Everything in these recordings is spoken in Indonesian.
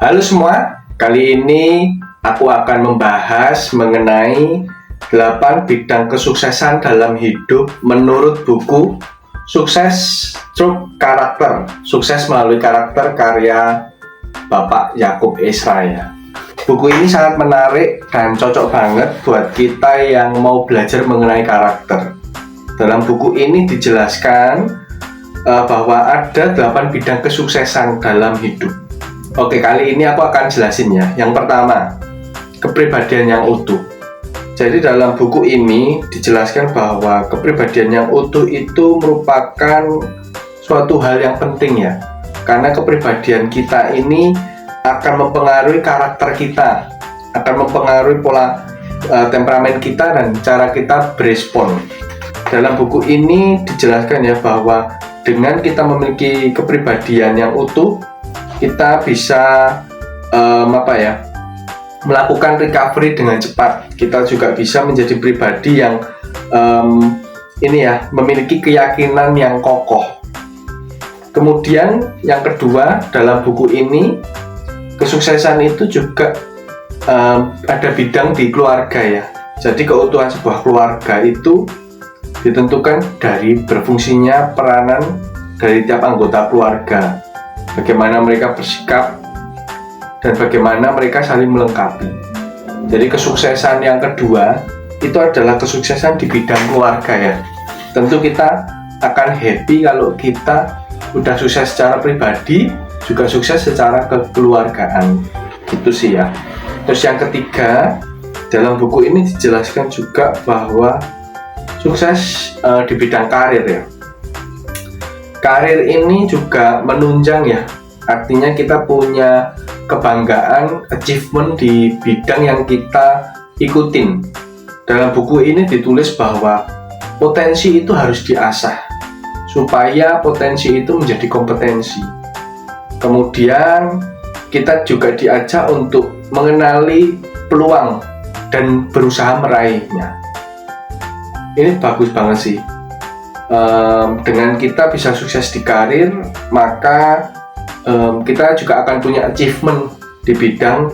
Halo semua, kali ini aku akan membahas mengenai 8 bidang kesuksesan dalam hidup menurut buku Sukses Through Karakter, Sukses Melalui Karakter karya Bapak Yakub Esra. Buku ini sangat menarik dan cocok banget buat kita yang mau belajar mengenai karakter. Dalam buku ini dijelaskan bahwa ada 8 bidang kesuksesan dalam hidup. Oke, kali ini aku akan jelasin ya. Yang pertama, kepribadian yang utuh. Jadi dalam buku ini dijelaskan bahwa kepribadian yang utuh itu merupakan suatu hal yang penting ya. Karena kepribadian kita ini akan mempengaruhi karakter kita, akan mempengaruhi pola temperamen kita dan cara kita berespon. Dalam buku ini dijelaskan ya bahwa dengan kita memiliki kepribadian yang utuh, kita bisa melakukan recovery dengan cepat. Kita juga bisa menjadi pribadi yang memiliki keyakinan yang kokoh. Kemudian yang kedua, dalam buku ini kesuksesan itu juga ada bidang di keluarga ya. Jadi keutuhan sebuah keluarga itu ditentukan dari berfungsinya peranan dari tiap anggota keluarga. Bagaimana mereka bersikap dan bagaimana mereka saling melengkapi. Jadi kesuksesan yang kedua itu adalah kesuksesan di bidang keluarga ya. Tentu kita akan happy kalau kita udah sukses secara pribadi, juga sukses secara kekeluargaan. Gitu sih ya. Terus yang ketiga, dalam buku ini dijelaskan juga bahwa sukses di bidang karir ya. Karir ini juga menunjang ya, artinya kita punya kebanggaan, achievement di bidang yang kita ikutin. Dalam buku ini ditulis bahwa potensi itu harus diasah, supaya potensi itu menjadi kompetensi. Kemudian kita juga diajak untuk mengenali peluang dan berusaha meraihnya. Ini bagus banget sih. Dengan kita bisa sukses di karir, maka kita juga akan punya achievement di bidang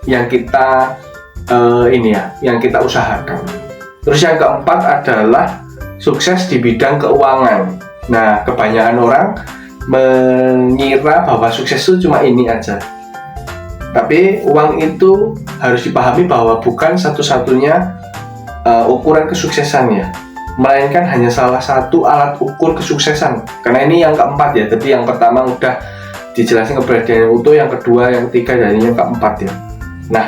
yang kita yang kita usahakan. Terus yang keempat adalah sukses di bidang keuangan. Nah, kebanyakan orang mengira bahwa sukses itu cuma ini aja. Tapi uang itu harus dipahami bahwa bukan satu-satunya ukuran kesuksesannya, melainkan hanya salah satu alat ukur kesuksesan. Karena ini yang keempat ya, jadi yang pertama udah dijelasin kepribadian yang utuh, yang kedua, yang ketiga, dan yang keempat ya. Nah,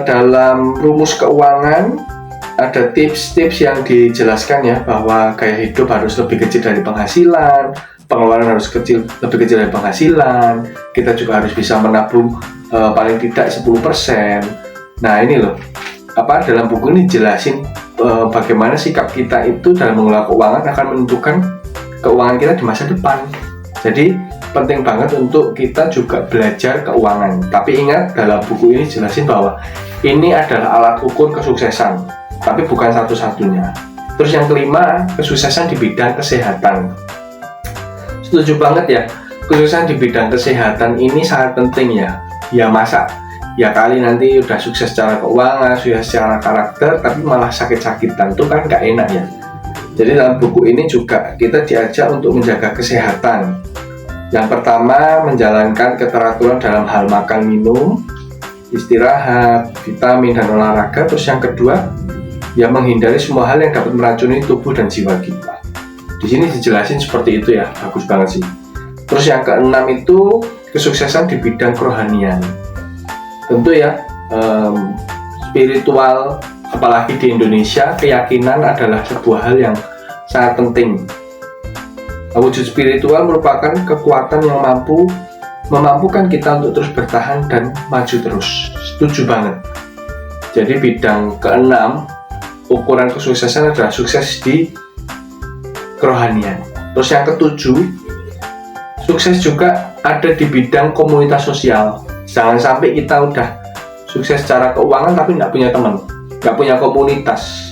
dalam rumus keuangan ada tips-tips yang dijelaskan ya, bahwa gaya hidup harus lebih kecil dari penghasilan, pengeluaran harus lebih kecil dari penghasilan, kita juga harus bisa menabung paling tidak 10%. Nah ini loh, dalam buku ini jelasin bagaimana sikap kita itu dalam mengelola keuangan akan menentukan keuangan kita di masa depan. Jadi penting banget untuk kita juga belajar keuangan. Tapi ingat, dalam buku ini jelasin bahwa ini adalah alat ukur kesuksesan, tapi bukan satu-satunya. Terus yang kelima, kesuksesan di bidang kesehatan. Setuju banget ya, kesuksesan di bidang kesehatan ini sangat penting ya. Ya masa ya kali nanti udah sukses secara keuangan, sukses secara karakter, tapi malah sakit-sakitan, itu kan gak enak ya. Jadi dalam buku ini juga kita diajak untuk menjaga kesehatan. Yang pertama, menjalankan keteraturan dalam hal makan minum, istirahat, vitamin, dan olahraga. Terus yang kedua, ya menghindari semua hal yang dapat meracuni tubuh dan jiwa kita. Di sini dijelasin seperti itu ya, bagus banget sih. Terus yang keenam itu kesuksesan di bidang kerohanian. Tentu ya, spiritual, apalagi di Indonesia, keyakinan adalah sebuah hal yang sangat penting. Wujud spiritual merupakan kekuatan yang memampukan kita untuk terus bertahan dan maju terus. Setuju banget. Jadi bidang keenam, ukuran kesuksesan adalah sukses di kerohanian. Terus yang ketujuh, sukses juga ada di bidang komunitas sosial. Jangan sampai kita udah sukses secara keuangan tapi nggak punya teman, nggak punya komunitas.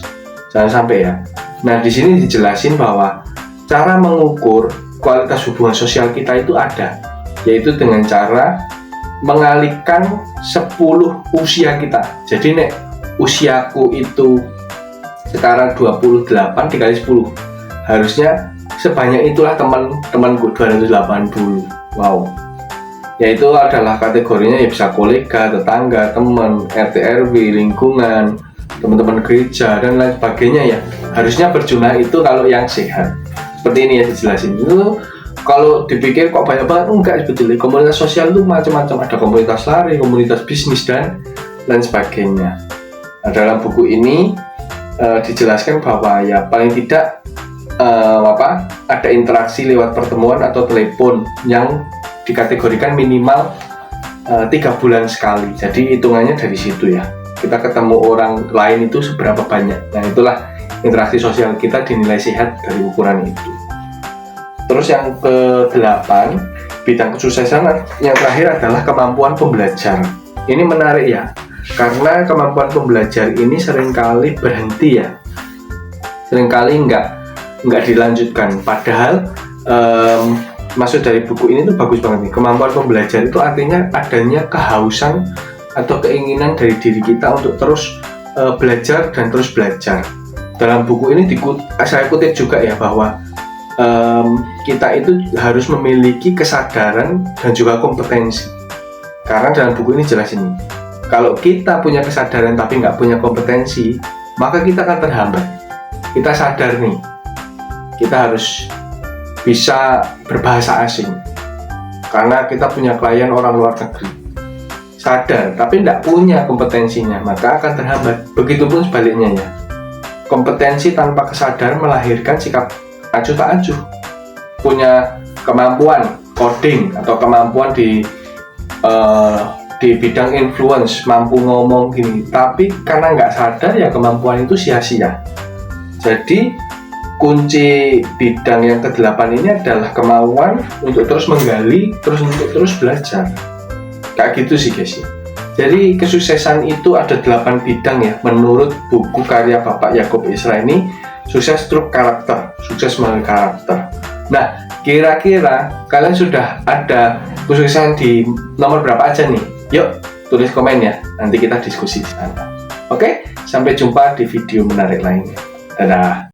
Jangan sampai ya. Nah, di sini dijelasin bahwa cara mengukur kualitas hubungan sosial kita itu ada, yaitu dengan cara mengalihkan 10 usia kita. Jadi nek usiaku itu sekarang 28 dikali 10, harusnya sebanyak itulah teman-temanku, 280. Wow. Yaitu adalah kategorinya ya bisa kolega, tetangga, teman, RT RW, lingkungan, teman-teman gereja dan lain sebagainya ya. Harusnya berjumlah itu kalau yang sehat. Seperti ini ya dijelasin. Itu kalau dipikir kok banyak banget, enggak sebetulnya. Komunitas sosial itu macam-macam, ada komunitas lari, komunitas bisnis dan lain sebagainya. Nah, dalam buku ini dijelaskan bahwa ya paling tidak ada interaksi lewat pertemuan atau telepon yang dikategorikan minimal 3 bulan sekali. Jadi hitungannya dari situ ya. Kita ketemu orang lain itu seberapa banyak. Nah, itulah interaksi sosial kita dinilai sehat dari ukuran itu. Terus yang ke-8, bidang kesuksesan yang terakhir adalah kemampuan pembelajar. Ini menarik ya, karena kemampuan pembelajar ini seringkali berhenti ya, seringkali nggak dilanjutkan. Padahal maksud dari buku ini tuh bagus banget nih. Kemampuan pembelajar itu artinya adanya kehausan atau keinginan dari diri kita untuk terus belajar dan terus belajar. Dalam buku ini saya kutip juga ya bahwa kita itu harus memiliki kesadaran dan juga kompetensi. Karena dalam buku ini jelas ini, kalau kita punya kesadaran tapi nggak punya kompetensi, maka kita akan terhambat. Kita sadar nih, kita harus bisa berbahasa asing karena kita punya klien orang luar negeri. Sadar tapi nggak punya kompetensinya, maka akan terhambat. Begitupun sebaliknya ya, kompetensi tanpa kesadaran melahirkan sikap acuh tak acuh. Punya kemampuan coding atau kemampuan di bidang influence, mampu ngomong gini, tapi karena nggak sadar ya kemampuan itu sia-sia. Jadi kunci bidang yang ke-8 ini adalah kemauan untuk terus menggali, untuk terus belajar. Kayak gitu sih guys. Jadi kesuksesan itu ada 8 bidang ya, menurut buku karya Bapak Yakub Isra ini. Sukses through karakter, sukses melalui karakter. Nah, kira-kira kalian sudah ada kesuksesan di nomor berapa aja nih? Yuk, tulis komen ya, nanti kita diskusi di sana. Oke, sampai jumpa di video menarik lainnya. Dadah.